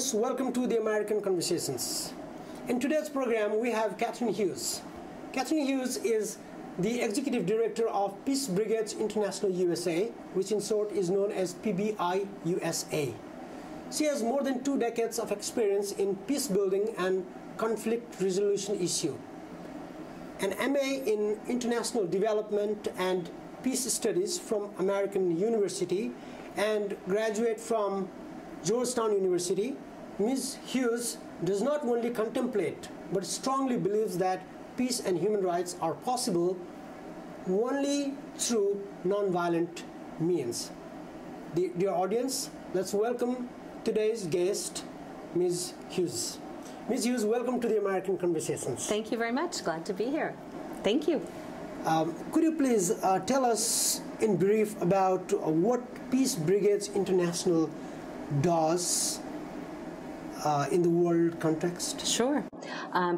audience, welcome to the American Conversations. In today's program, we have Katherine Hughes. Katherine Hughes is the Executive Director of Peace Brigades International USA, which in short is known as PBI-USA. She has more than 2 decades of experience in peace building and conflict resolution issue, an MA in International Development and Peace Studies from American University, and graduate from Georgetown University. Ms. Hughes does not only contemplate, but strongly believes that peace and human rights are possible only through nonviolent means. Dear audience, let's welcome today's guest, Ms. Hughes. Ms. Hughes, welcome to the American Conversations. Thank you very much. Glad to be here. Thank you. Could you please tell us in brief about what Peace Brigades International does in the world context? Sure.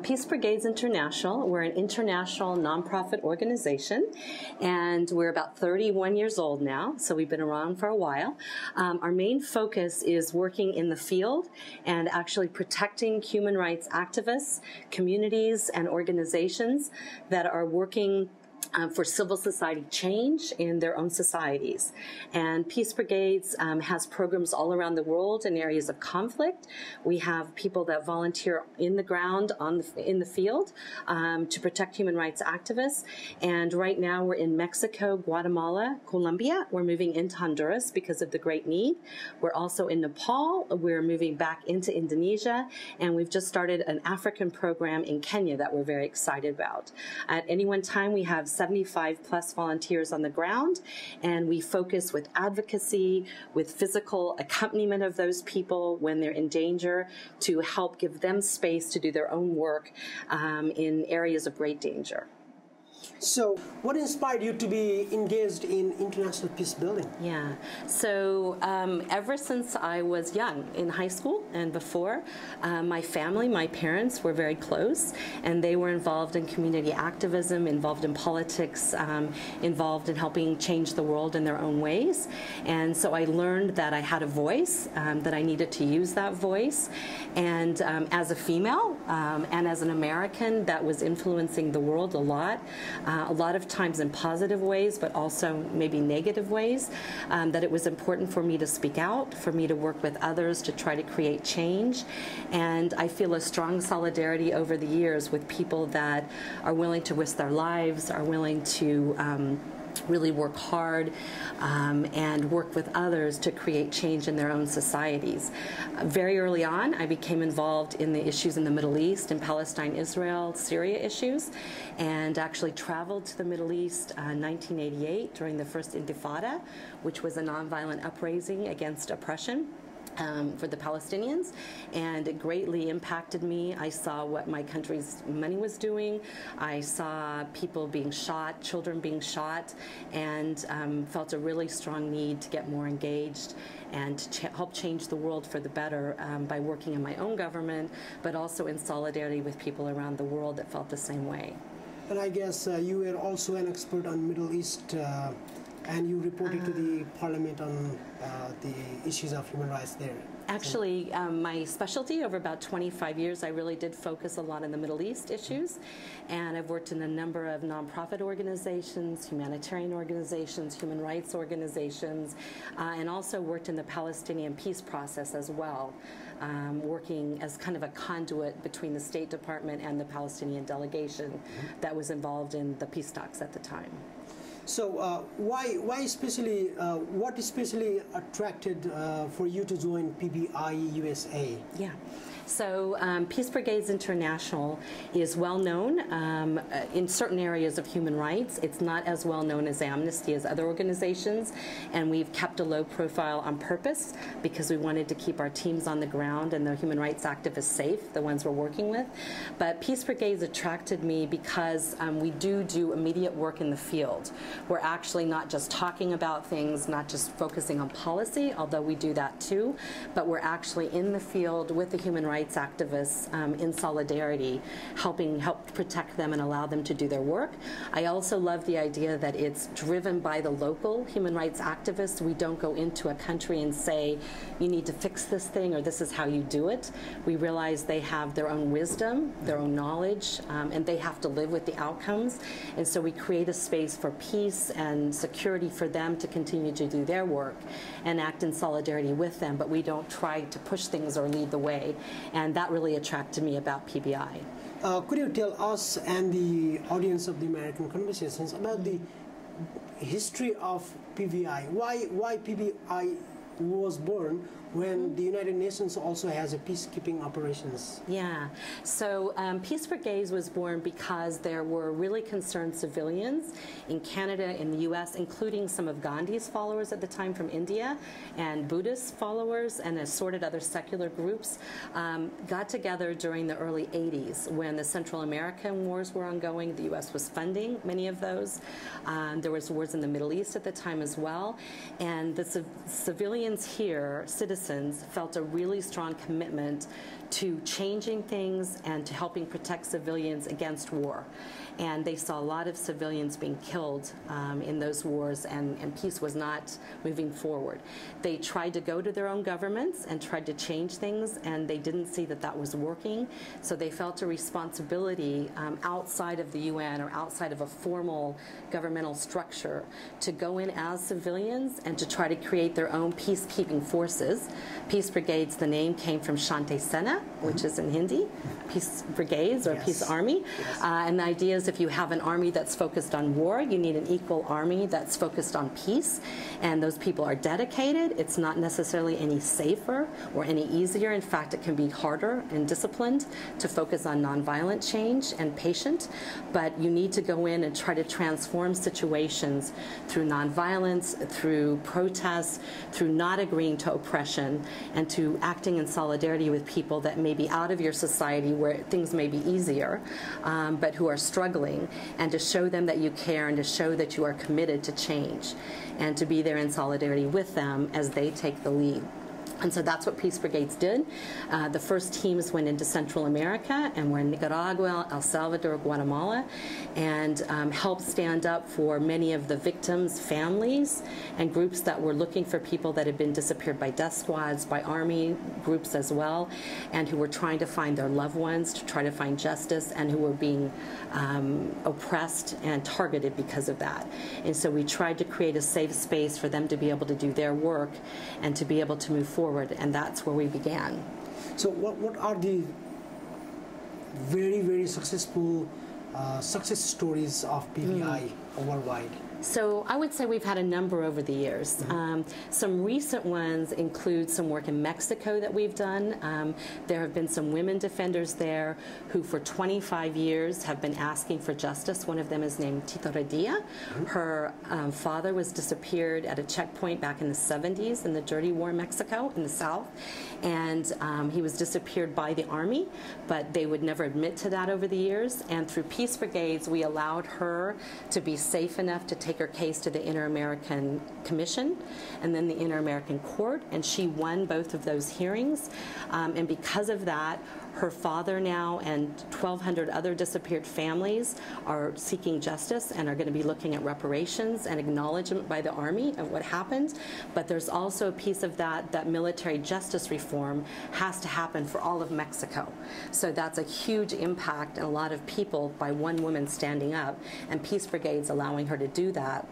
Peace Brigades International, we're an international nonprofit organization, and we're about 31 years old now, so we've been around for a while. Our main focus is working in the field and actually protecting human rights activists, communities, and organizations that are working for civil society change in their own societies. And Peace Brigades has programs all around the world in areas of conflict. We have people that volunteer in the ground, in the field, to protect human rights activists. And right now we're in Mexico, Guatemala, Colombia. We're moving into Honduras because of the great need. We're also in Nepal. We're moving back into Indonesia. And we've just started an African program in Kenya that we're very excited about. At any one time, we have 75 plus volunteers on the ground, and we focus with advocacy, with physical accompaniment of those people when they're in danger, to help give them space to do their own work in areas of great danger. So, what inspired you to be engaged in international peace building? Yeah, so ever since I was young, in high school and before, my family, my parents were very close, and they were involved in community activism, involved in politics, involved in helping change the world in their own ways. And so I learned that I had a voice, that I needed to use that voice. And as a female and as an American that was influencing the world a lot of times in positive ways, but also maybe negative ways, that it was important for me to speak out, for me to work with others to try to create change. And I feel a strong solidarity over the years with people that are willing to risk their lives, are willing to really work hard and work with others to create change in their own societies. Very early on, I became involved in the issues in the Middle East, in Palestine, Israel, Syria issues, and actually traveled to the Middle East in 1988 during the first Intifada, which was a nonviolent uprising against oppression for the Palestinians, and it greatly impacted me. I saw what my country's money was doing. I saw people being shot, children being shot, and felt a really strong need to get more engaged and to help change the world for the better by working in my own government, but also in solidarity with people around the world that felt the same way. And I guess you were also an expert on Middle East, and you reported to the Parliament on the issues of human rights there. Actually, my specialty over about 25 years, I really did focus a lot on the Middle East issues, and I've worked in a number of nonprofit organizations, humanitarian organizations, human rights organizations, and also worked in the Palestinian peace process as well, working as kind of a conduit between the State Department and the Palestinian delegation that was involved in the peace talks at the time. So why especially, what especially attracted for you to join PBI-USA? Yeah. So Peace Brigades International is well known in certain areas of human rights. It's not as well known as Amnesty as other organizations, and we've kept a low profile on purpose because we wanted to keep our teams on the ground and the human rights activists safe, the ones we're working with. But Peace Brigades attracted me because we do immediate work in the field. We're actually not just talking about things, not just focusing on policy, although we do that too, but we're actually in the field with the human rights rights activists in solidarity, help protect them and allow them to do their work. I also love the idea that it's driven by the local human rights activists. We don't go into a country and say, you need to fix this thing or this is how you do it. We realize they have their own wisdom, their own knowledge, and they have to live with the outcomes. And so we create a space for peace and security for them to continue to do their work and act in solidarity with them, but we don't try to push things or lead the way. And that really attracted me about PBI. Could you tell us and the audience of the American Conversations about the history of PBI? Why PBI was born when the United Nations also has a peacekeeping operations? Yeah, so Peace Brigades was born because there were really concerned civilians in Canada, in the US, including some of Gandhi's followers at the time from India, and Buddhist followers, and assorted other secular groups, got together during the early 80s when the Central American wars were ongoing. The US was funding many of those. There was wars in the Middle East at the time as well, and the civilians here, citizens, felt a really strong commitment to changing things and to helping protect civilians against war. And they saw a lot of civilians being killed in those wars, and peace was not moving forward. They tried to go to their own governments and tried to change things, and they didn't see that that was working. So they felt a responsibility outside of the UN or outside of a formal governmental structure to go in as civilians and to try to create their own peacekeeping forces. Peace Brigades, the name came from Shante Sena, which is in Hindi, Peace Brigades or Yes. Peace Army. Yes. And the idea is if you have an army that's focused on war, you need an equal army that's focused on peace. And those people are dedicated. It's not necessarily any safer or any easier. In fact, it can be harder and disciplined to focus on nonviolent change and patient. But you need to go in and try to transform situations through nonviolence, through protests, through not agreeing to oppression, and to acting in solidarity with people that may be out of your society where things may be easier, but who are struggling, and to show them that you care and to show that you are committed to change and to be there in solidarity with them as they take the lead. And so that's what Peace Brigades did. The first teams went into Central America and were in Nicaragua, El Salvador, Guatemala, and helped stand up for many of the victims' families and groups that were looking for people that had been disappeared by death squads, by army groups as well, and who were trying to find their loved ones, to try to find justice, and who were being oppressed and targeted because of that. And so we tried to create a safe space for them to be able to do their work and to be able to move forward. And that's where we began. So what are the very, very successful success stories of PBI worldwide? So I would say we've had a number over the years. Some recent ones include some work in Mexico that we've done. There have been some women defenders there who for 25 years have been asking for justice. One of them is named Tito Redia. Her father was disappeared at a checkpoint back in the 70s in the Dirty War in Mexico in the South. And he was disappeared by the army, but they would never admit to that over the years. And through Peace Brigades, we allowed her to be safe enough to take her case to the Inter-American Commission and then the Inter-American Court, and she won both of those hearings. And because of that, her father now and 1,200 other disappeared families are seeking justice and are going to be looking at reparations and acknowledgement by the Army of what happened. But there's also a piece of that military justice reform has to happen for all of Mexico. So that's a huge impact and a lot of people by one woman standing up, and Peace Brigades allowing her to do that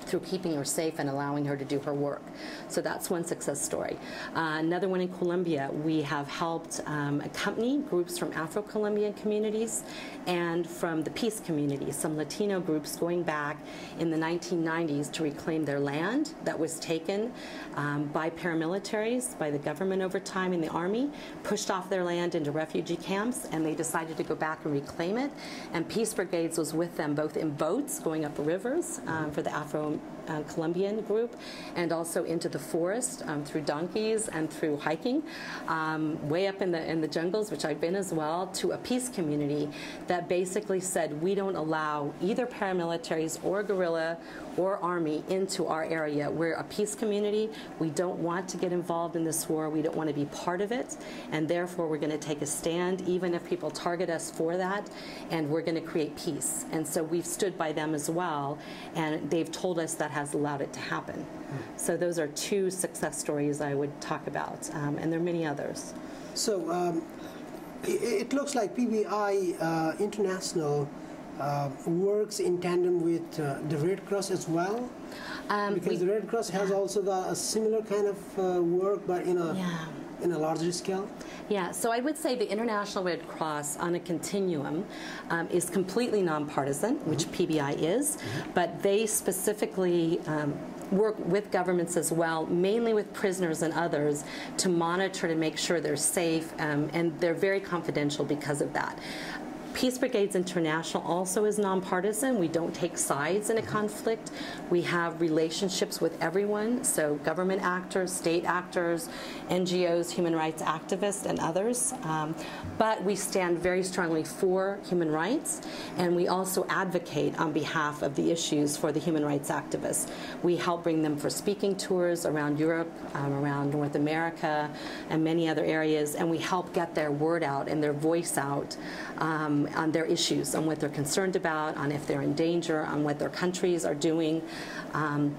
through keeping her safe and allowing her to do her work. So that's one success story. Another one in Colombia, we have helped accompany groups from Afro-Colombian communities and from the peace community, some Latino groups going back in the 1990s to reclaim their land that was taken by paramilitaries, by the government over time in the army, pushed off their land into refugee camps, and they decided to go back and reclaim it. And Peace Brigades was with them both in boats going up rivers for the Colombian group, and also into the forest through donkeys and through hiking, way up in the jungles, which I've been as well, to a peace community that basically said we don't allow either paramilitaries or guerrilla or army into our area. We're a peace community. We don't want to get involved in this war. We don't want to be part of it, and therefore we're going to take a stand, even if people target us for that, and we're going to create peace. And so we've stood by them as well, and they've told us that has allowed it to happen. So those are two success stories I would talk about, and there are many others. So it looks like PBI International works in tandem with the Red Cross as well, because the Red Cross has also got a similar kind of work, but in a larger scale. Yeah, so I would say the International Red Cross on a continuum is completely nonpartisan, which PBI is, but they specifically work with governments as well, mainly with prisoners and others, to monitor to make sure they're safe, and they're very confidential because of that. Peace Brigades International also is nonpartisan. We don't take sides in a conflict. We have relationships with everyone, so government actors, state actors, NGOs, human rights activists, and others. But we stand very strongly for human rights, and we also advocate on behalf of the issues for the human rights activists. We help bring them for speaking tours around Europe, around North America, and many other areas, and we help get their word out and their voice out on their issues, on what they're concerned about, on if they're in danger, on what their countries are doing, and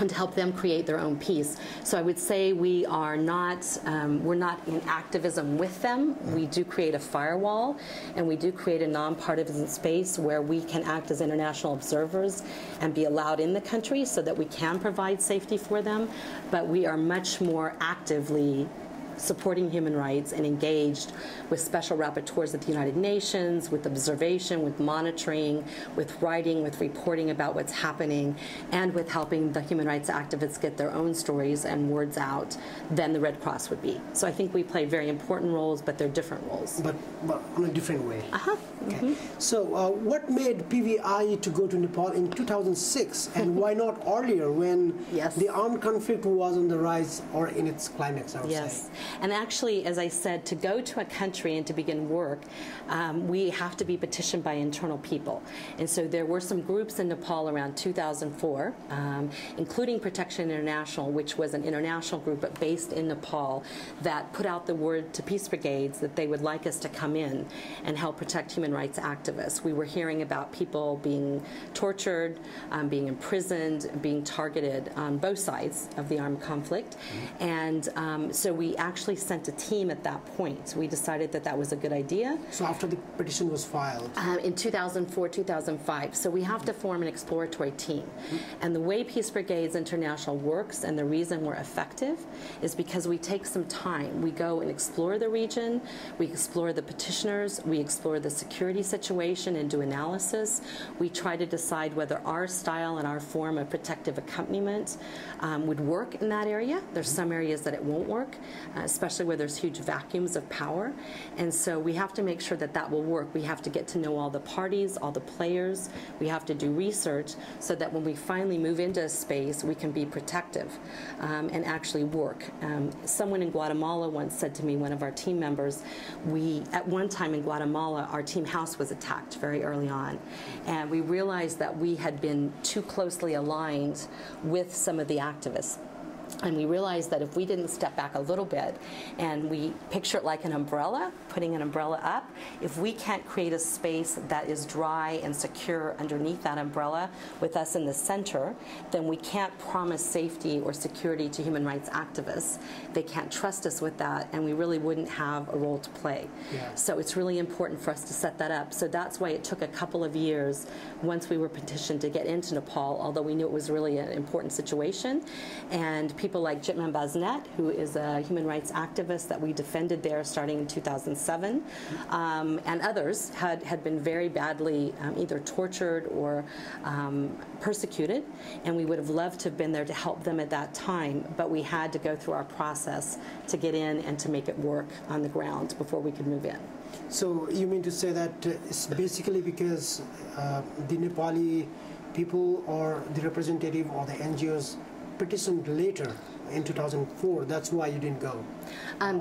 to help them create their own peace. So I would say we are not, we're not in activism with them. We do create a firewall, and we do create a nonpartisan space where we can act as international observers and be allowed in the country so that we can provide safety for them. But we are much more actively supporting human rights and engaged with special rapporteurs at the United Nations, with observation, with monitoring, with writing, with reporting about what's happening, and with helping the human rights activists get their own stories and words out than the Red Cross would be. So I think we play very important roles, but they're different roles. But in a different way. Okay. So what made PBI to go to Nepal in 2006, and why not earlier when the armed conflict was on the rise or in its climax, I would say? And actually, as I said, to go to a country and to begin work, we have to be petitioned by internal people. And so there were some groups in Nepal around 2004, including Protection International, which was an international group but based in Nepal, that put out the word to peace brigades that they would like us to come in and help protect human rights activists. We were hearing about people being tortured, being imprisoned, being targeted on both sides of the armed conflict. And so we actually sent a team at that point. We decided that that was a good idea. So after the petition was filed? In 2004, 2005. So we have to form an exploratory team. And the way Peace Brigades International works, and the reason we're effective, is because we take some time. We go and explore the region, we explore the petitioners, we explore the security situation and do analysis. We try to decide whether our style and our form of protective accompaniment would work in that area. There's some areas that it won't work, especially where there's huge vacuums of power. And so we have to make sure that that will work. We have to get to know all the parties, all the players. We have to do research so that when we finally move into a space, we can be protective and actually work. Someone in Guatemala once said to me, one of our team members, at one time in Guatemala, our team house was attacked very early on. And we realized that we had been too closely aligned with some of the activists. And we realized that if we didn't step back a little bit and we picture it like an umbrella, putting an umbrella up, if we can't create a space that is dry and secure underneath that umbrella with us in the center, then we can't promise safety or security to human rights activists. They can't trust us with that, and we really wouldn't have a role to play. So it's really important for us to set that up. So that's why it took a couple of years once we were petitioned to get into Nepal, although we knew it was really an important situation. And people like Jitman Basnet, who is a human rights activist that we defended there starting in 2007, and others had been very badly either tortured or persecuted, and we would have loved to have been there to help them at that time, but we had to go through our process to get in and to make it work on the ground before we could move in. So you mean to say that it's basically because the Nepali people or the representative or the NGOs petitioned later in 2004. That's why you didn't go.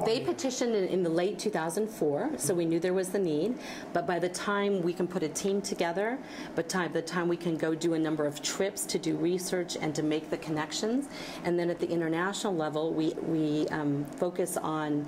They petitioned in the late 2004, so we knew there was the need. But by the time we can put a team together, by the time we can go do a number of trips to do research and to make the connections, and then at the international level, we focus on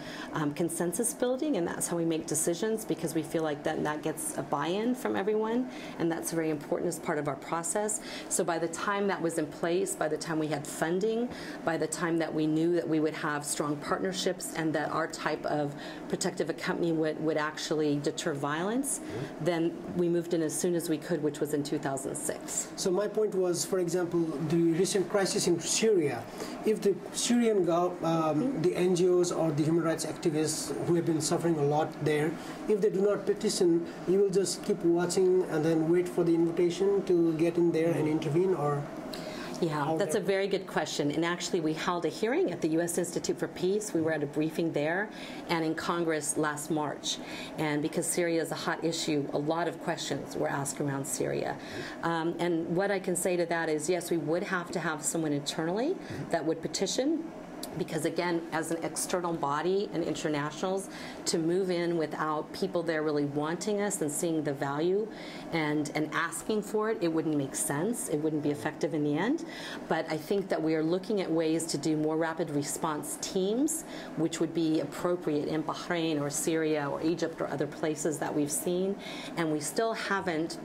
consensus building, and that's how we make decisions, because we feel like that gets a buy-in from everyone, and that's very important as part of our process. So by the time that was in place, by the time we had funding, by the time that we knew that we would have strong partnerships and that our type of protective accompaniment would actually deter violence, then we moved in as soon as we could, which was in 2006. So my point was, for example, the recent crisis in Syria. If the Syrian the NGOs or the human rights activists who have been suffering a lot there, if they do not petition, you will just keep watching and then wait for the invitation to get in there and intervene, or? Yeah, that's a very good question. And actually, we held a hearing at the U.S. Institute for Peace. We were at a briefing there and in Congress last March. And because Syria is a hot issue, a lot of questions were asked around Syria. And what I can say to that is, yes, we would have to have someone internally that would petition, because again, as an external body and internationals, to move in without people there really wanting us and seeing the value and asking for it, it wouldn't make sense. It wouldn't be effective in the end. But I think that we are looking at ways to do more rapid response teams, which would be appropriate in Bahrain or Syria or Egypt or other places that we've seen. And we still haven't,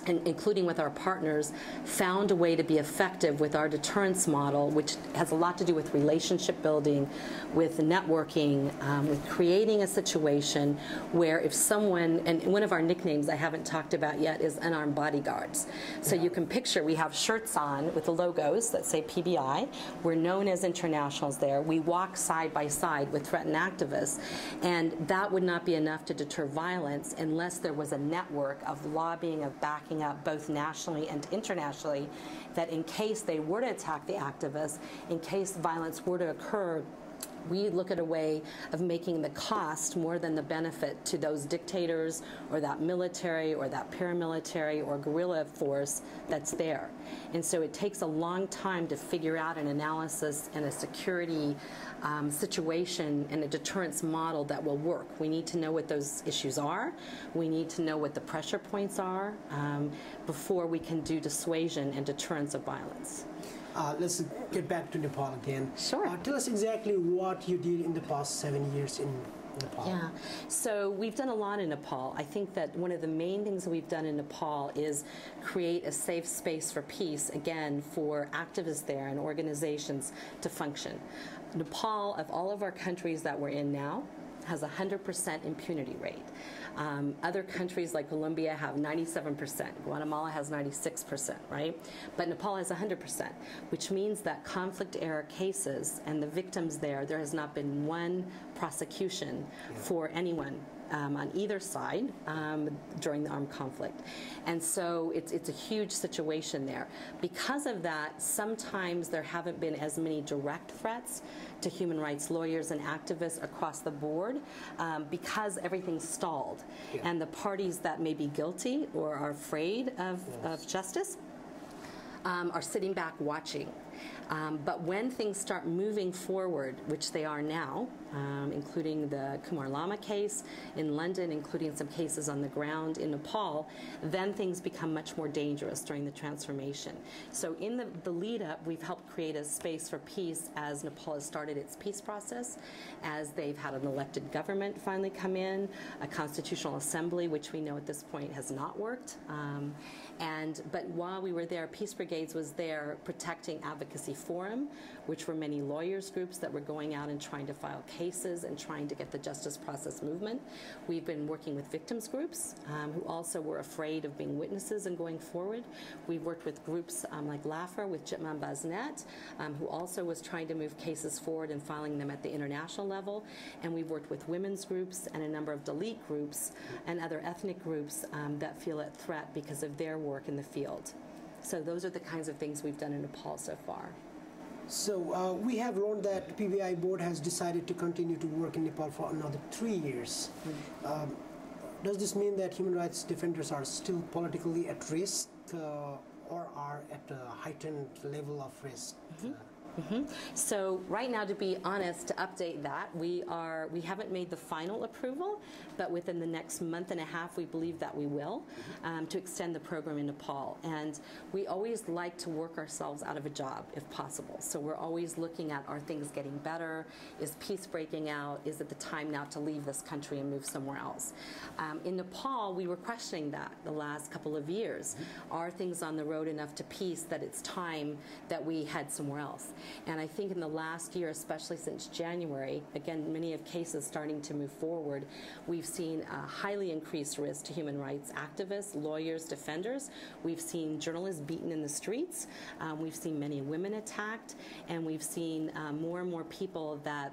including with our partners, found a way to be effective with our deterrence model, which has a lot to do with relationship building, with networking, with creating a situation where if someone, and one of our nicknames I haven't talked about yet is unarmed bodyguards. So you can picture, we have shirts on with the logos that say PBI. We're known as internationals there. We walk side by side with threatened activists, and that would not be enough to deter violence unless there was a network of lobbying, of backing up both nationally and internationally, that in case they were to attack the activists, in case violence were to occur, we look at a way of making the cost more than the benefit to those dictators or that military or that paramilitary or guerrilla force that's there. And so it takes a long time to figure out an analysis and a security situation and a deterrence model that will work. We need to know what those issues are. We need to know what the pressure points are before we can do dissuasion and deterrence of violence. Let's get back to Nepal again. Sure. Tell us exactly what you did in the past 7 years in Nepal. Yeah, so we've done a lot in Nepal. I think that one of the main things that we've done in Nepal is create a safe space for peace, again, for activists there and organizations to function. Nepal, of all of our countries that we're in now, has a 100% impunity rate. Other countries like Colombia have 97%. Guatemala has 96%, right? But Nepal has 100%, which means that conflict era cases and the victims there has not been one prosecution for anyone on either side during the armed conflict. And so it's a huge situation there. Because of that, sometimes there haven't been as many direct threats to human rights lawyers and activists across the board because everything's stalled. And the parties that may be guilty or are afraid of justice are sitting back watching. But when things start moving forward, which they are now, including the Kumar Lama case in London, including some cases on the ground in Nepal, then things become much more dangerous during the transformation. So in the lead up, we've helped create a space for peace as Nepal has started its peace process, as they've had an elected government finally come in, a constitutional assembly, which we know at this point has not worked. But while we were there, Peace Brigades was there protecting Advocacy Forum, which were many lawyers groups that were going out and trying to file cases and trying to get the justice process movement. We've been working with victims groups who also were afraid of being witnesses and going forward. We've worked with groups like LAFR with Jitman Baznet, who also was trying to move cases forward and filing them at the international level. And we've worked with women's groups and a number of Dalit groups and other ethnic groups that feel at threat because of their work in the field. So those are the kinds of things we've done in Nepal so far. So we have learned that PBI board has decided to continue to work in Nepal for another 3 years. Does this mean that human rights defenders are still politically at risk, or are at a heightened level of risk? So right now, to be honest, to update that, we haven't made the final approval, but within the next month and a half, we believe that we will, to extend the program in Nepal. And we always like to work ourselves out of a job, if possible. So we're always looking at, are things getting better? Is peace breaking out? Is it the time now to leave this country and move somewhere else? In Nepal, we were questioning that the last couple of years. Are things on the road enough to peace that it's time that we head somewhere else? And I think in the last year, especially since January, again, many of cases starting to move forward, we've seen a highly increased risk to human rights activists, lawyers, defenders. We've seen journalists beaten in the streets. We've seen many women attacked. And we've seen more and more people that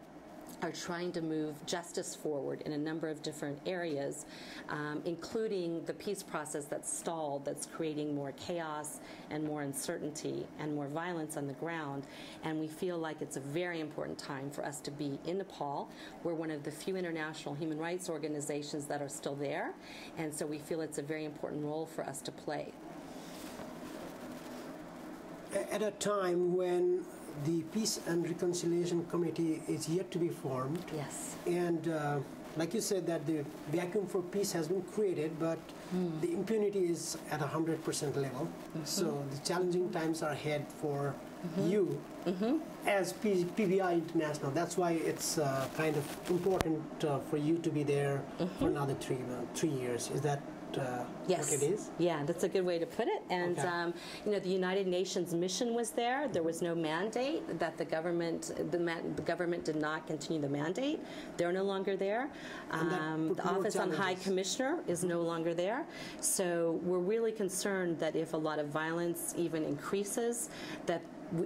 are trying to move justice forward in a number of different areas, including the peace process that's stalled, that's creating more chaos and more uncertainty and more violence on the ground. And we feel like it's a very important time for us to be in Nepal. We're one of the few international human rights organizations that are still there, and so we feel it's a very important role for us to play. At a time when the Peace and Reconciliation Committee is yet to be formed. Yes. And like you said, that the vacuum for peace has been created, but the impunity is at 100% level. So the challenging times are ahead for you as PBI International. That's why it's kind of important for you to be there for another 3 years. Is that yes. what it is? Yeah, that's a good way to put it. And okay. You know, the United Nations mission was there. There was no mandate that the government did not continue the mandate. They're no longer there. The Office on High Commissioner is no longer there. So we're really concerned that if a lot of violence even increases, that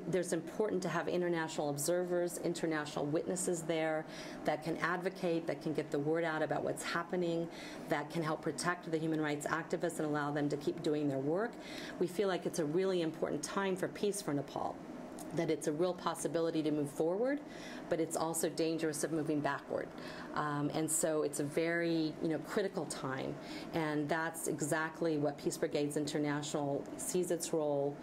there's important to have international observers, international witnesses there that can advocate, that can get the word out about what's happening, that can help protect the human rights activists and allow them to keep doing their work. We feel like it's a really important time for peace for Nepal, that it's a real possibility to move forward, but it's also dangerous of moving backward. And so it's a very critical time, and that's exactly what Peace Brigades International sees its role,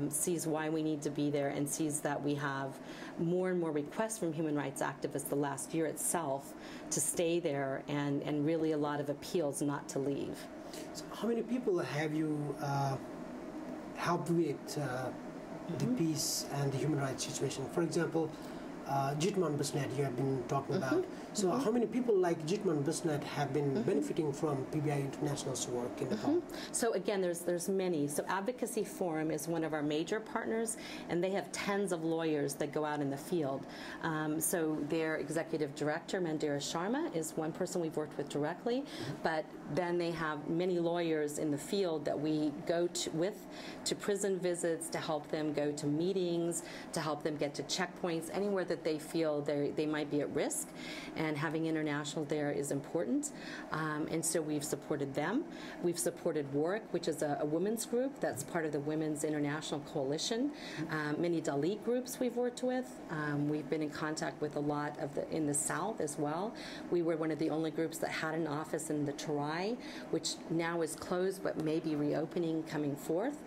sees why we need to be there, and sees that we have more and more requests from human rights activists the last year itself to stay there, and really a lot of appeals not to leave. So how many people have you helped with the peace and the human rights situation? For example, Jitman Bisnet you have been talking about. So how many people like Jitman Bisnet have been benefiting from PBI International's work in Nepal? So again, there's many. So Advocacy Forum is one of our major partners, and they have tens of lawyers that go out in the field. So their executive director, Mandira Sharma, is one person we've worked with directly, but then they have many lawyers in the field that we go to prison visits, to help them go to meetings, to help them get to checkpoints, anywhere that they feel they might be at risk. And having international there is important. And so we've supported them. We've supported WARC, which is a women's group that's part of the Women's International Coalition. Many Dalit groups we've worked with. We've been in contact with a lot in the South as well. We were one of the only groups that had an office in the Terai, which now is closed but may be reopening coming forth.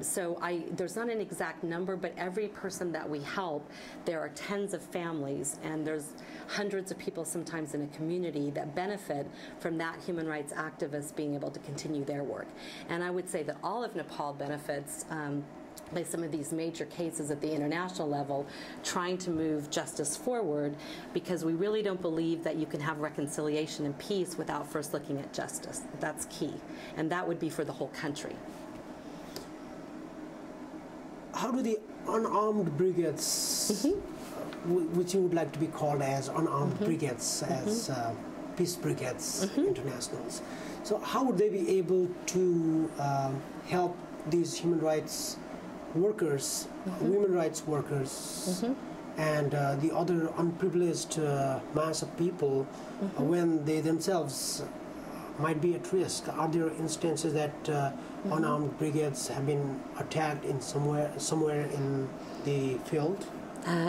So there's not an exact number, but every person that we help, there are tens of families, and there's hundreds of people sometimes in a community that benefit from that human rights activists being able to continue their work. And I would say that all of Nepal benefits by some of these major cases at the international level, trying to move justice forward, because we really don't believe that you can have reconciliation and peace without first looking at justice. That's key, and that would be for the whole country. How do the unarmed brigades, which you would like to be called as unarmed brigades, as Peace Brigades Internationals, so how would they be able to help these human rights workers, women rights workers, and the other unprivileged mass of people when they themselves might be at risk? Are there instances that unarmed brigades have been attacked in somewhere in the field?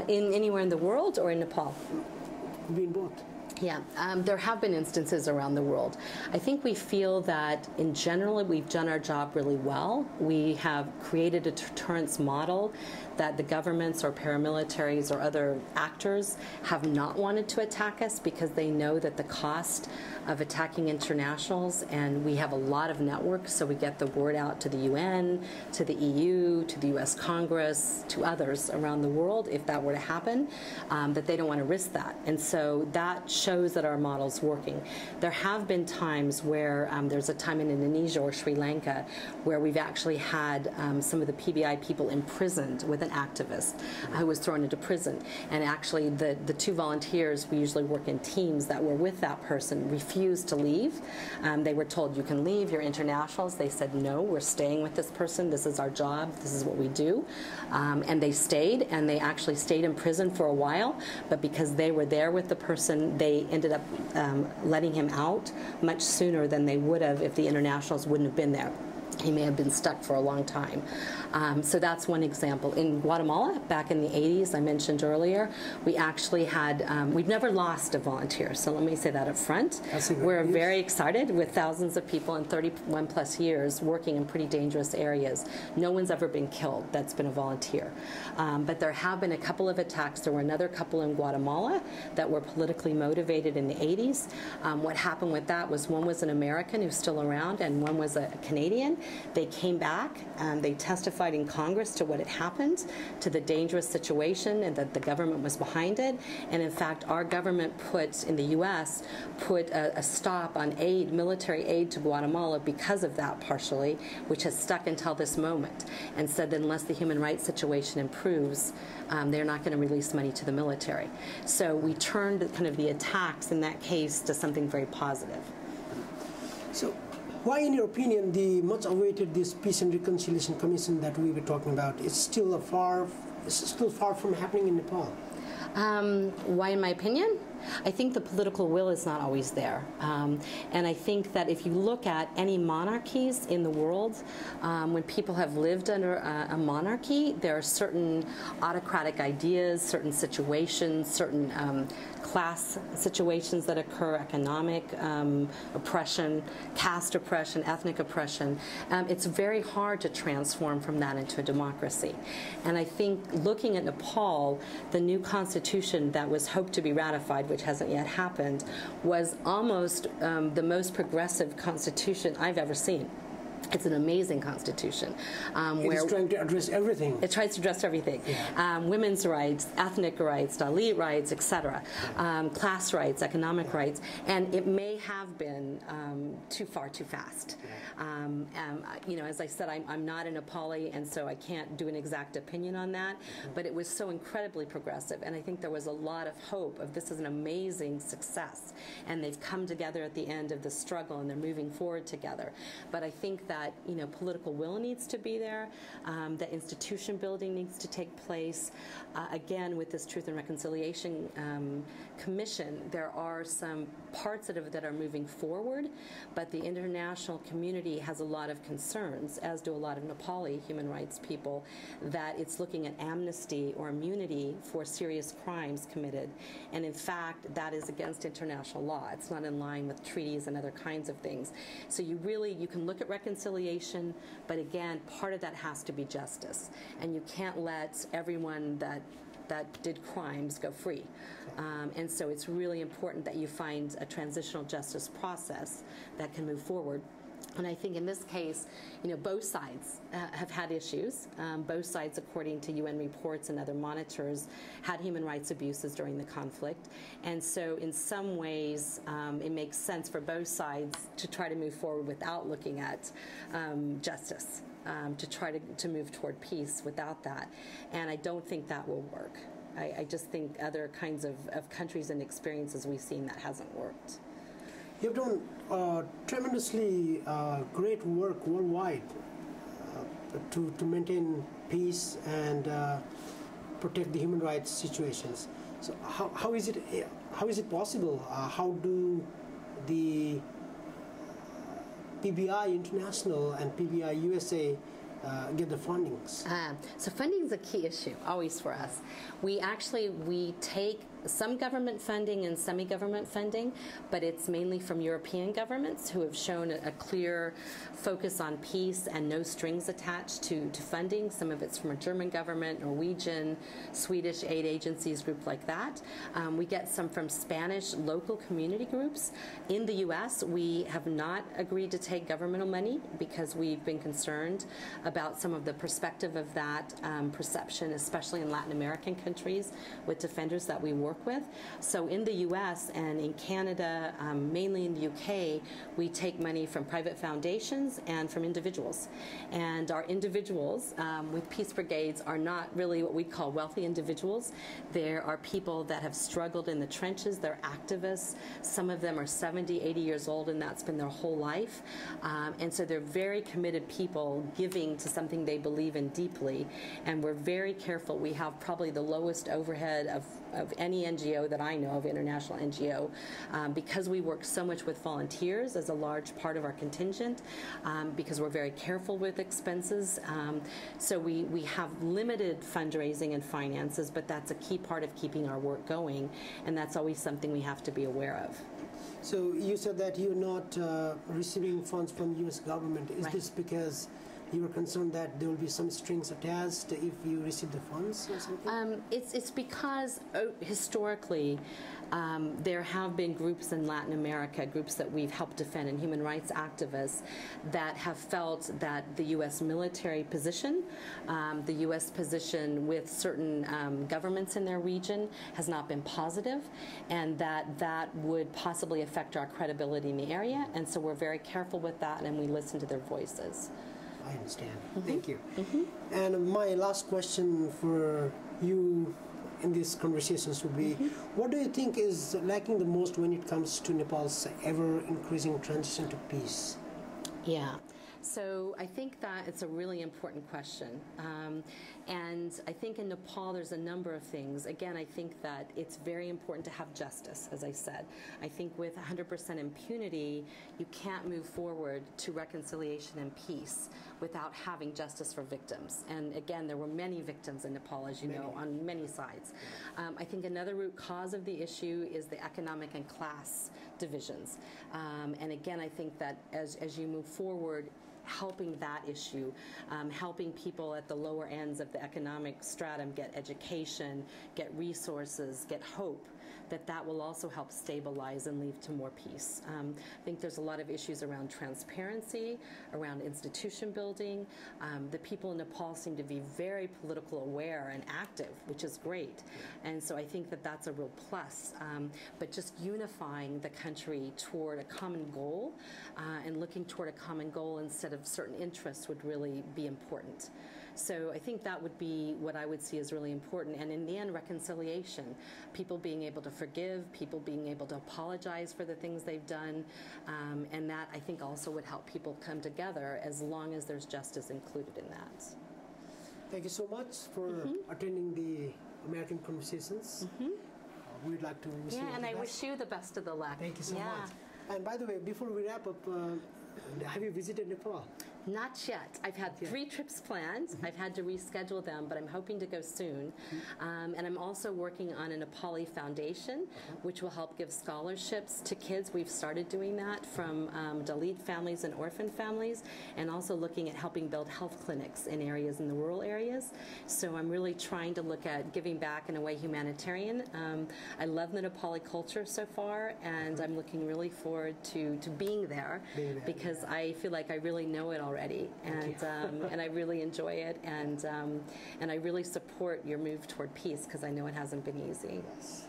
In anywhere in the world or in Nepal? In both. Yeah, there have been instances around the world. I think we feel that in general we've done our job really well. We have created a deterrence model that the governments or paramilitaries or other actors have not wanted to attack us because they know that the cost of attacking internationals, and we have a lot of networks, so we get the word out to the UN, to the EU, to the US Congress, to others around the world if that were to happen, that they don't want to risk that. And so that shows that our model's working. There have been times where there's a time in Indonesia or Sri Lanka where we've actually had some of the PBI people imprisoned with an activist who was thrown into prison. And actually the two volunteers, we usually work in teams that were with that person, refused to leave. They were told, you can leave, you're internationals. They said, no, we're staying with this person. This is our job. This is what we do. And they stayed, and they actually stayed in prison for a while. But because they were there with the person, they ended up letting him out much sooner than they would have if the internationals wouldn't have been there. He may have been stuck for a long time. So that's one example. In Guatemala, back in the 80s, I mentioned earlier, we actually had, we've never lost a volunteer, so let me say that up front. We're very excited with thousands of people in 31 plus years working in pretty dangerous areas. No one's ever been killed that's been a volunteer. But there have been a couple of attacks. There were another couple in Guatemala that were politically motivated in the 80s. What happened with that was one was an American who's still around and one was a Canadian. They came back and they testified in Congress to what had happened, to the dangerous situation, and that the government was behind it. And in fact, our government put, in the U.S., put a stop on aid, military aid to Guatemala because of that partially, which has stuck until this moment, and said that unless the human rights situation improves, they're not going to release money to the military. So we turned kind of the attacks in that case to something very positive. So why, in your opinion, the much-awaited this Peace and Reconciliation Commission that we were talking about is still far from happening in Nepal? Why, in my opinion? I think the political will is not always there. And I think that if you look at any monarchies in the world, when people have lived under a monarchy, there are certain autocratic ideas, certain situations, certain class situations that occur, economic oppression, caste oppression, ethnic oppression. It's very hard to transform from that into a democracy. And I think looking at Nepal, the new constitution that was hoped to be ratified, which hasn't yet happened, was almost the most progressive constitution I've ever seen. It's an amazing constitution. It's trying to address everything. It tries to address everything. Yeah. Women's rights, ethnic rights, Dalit rights, etc. Class rights, economic rights. And it may have been too far, too fast. You know, as I said, I'm not a Nepali, and so I can't do an exact opinion on that. But it was so incredibly progressive, and I think there was a lot of hope of this is an amazing success. And they've come together at the end of the struggle, and they're moving forward together. But I think that, you know, political will needs to be there, that institution building needs to take place. Again, with this Truth and Reconciliation Commission, there are some parts of it that are moving forward, but the international community has a lot of concerns, as do a lot of Nepali human rights people, that it's looking at amnesty or immunity for serious crimes committed. And in fact, that is against international law. It's not in line with treaties and other kinds of things. So you can look at reconciliation, but again, part of that has to be justice. And you can't let everyone that did crimes go free. And so it's really important that you find a transitional justice process that can move forward. And I think in this case, you know, both sides have had issues. Both sides, according to UN reports and other monitors, had human rights abuses during the conflict. And so in some ways, it makes sense for both sides to try to move forward without looking at justice, to try to move toward peace without that. And I don't think that will work. I just think other kinds of countries and experiences we've seen, that hasn't worked. You've done tremendously great work worldwide to maintain peace and protect the human rights situations. So how is it possible? How do the PBI International and PBI-USA get the fundings? So funding is a key issue always for us. We take some government funding and semi-government funding, but it's mainly from European governments who have shown a clear focus on peace and no strings attached to funding. Some of it's from a German government, Norwegian, Swedish aid agencies, groups like that. We get some from Spanish local community groups. In the U.S., we have not agreed to take governmental money because we've been concerned about some of the perspective of that perception, especially in Latin American countries with defenders that we work with. So in the U.S. and in Canada, mainly in the U.K., we take money from private foundations and from individuals. And our individuals with Peace Brigades are not really what we'd call wealthy individuals. There are people that have struggled in the trenches. They're activists. Some of them are 70, 80 years old, and that's been their whole life. And so they're very committed people giving to something they believe in deeply. And we're very careful. We have probably the lowest overhead of any NGO that I know of, international NGO, because we work so much with volunteers as a large part of our contingent, because we're very careful with expenses. So we have limited fundraising and finances, but that's a key part of keeping our work going, and that's always something we have to be aware of. So you said that you're not receiving funds from the U.S. government. Is this because you were concerned that there will be some strings attached if you receive the funds or something? It's because historically there have been groups in Latin America, groups that we've helped defend and human rights activists that have felt that the U.S. military position, the U.S. position with certain governments in their region has not been positive, and that would possibly affect our credibility in the area. And so we're very careful with that, and we listen to their voices. I understand. Thank you. And my last question for you in these conversations would be, what do you think is lacking the most when it comes to Nepal's ever-increasing transition to peace? Yeah. So I think that it's a really important question. And I think in Nepal there's a number of things. Again, I think that it's very important to have justice, as I said. I think with 100% impunity, you can't move forward to reconciliation and peace without having justice for victims. And again, there were many victims in Nepal, as you know, on many sides. I think another root cause of the issue is the economic and class divisions. And again, I think that as you move forward, helping that issue, helping people at the lower ends of the economic stratum get education, get resources, get hope, that will also help stabilize and lead to more peace. I think there's a lot of issues around transparency, around institution building. The people in Nepal seem to be very political aware and active, which is great. And so I think that that's a real plus. But just unifying the country toward a common goal and looking toward a common goal instead of certain interests would really be important. So I think that would be what I would see as really important. And in the end, reconciliation, people being able to forgive, people being able to apologize for the things they've done, and that I think also would help people come together as long as there's justice included in that. Thank you so much for attending the American Conversations. We'd like to wish you and I wish you the best of the luck. Thank you so much. And by the way, before we wrap up, have you visited Nepal? Not yet. I've had 3 trips planned. I've had to reschedule them, but I'm hoping to go soon. And I'm also working on a Nepali foundation, which will help give scholarships to kids. We've started doing that from Dalit families and orphan families, and also looking at helping build health clinics in areas in the rural areas. So I'm really trying to look at giving back in a way humanitarian. I love the Nepali culture so far, and I'm looking really forward to being there because I feel like I really know it already, and I really enjoy it, and I really support your move toward peace because I know it hasn't been easy. Yes.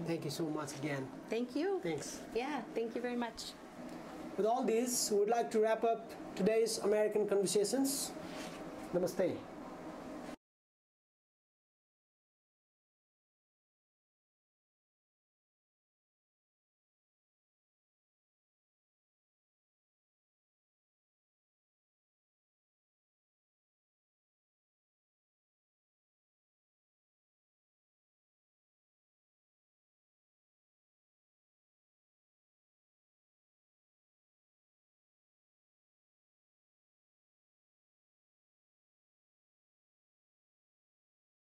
Thank you so much again. Thank you. Thanks. Yeah, thank you very much. With all this, we would like to wrap up today's American Conversations. Namaste.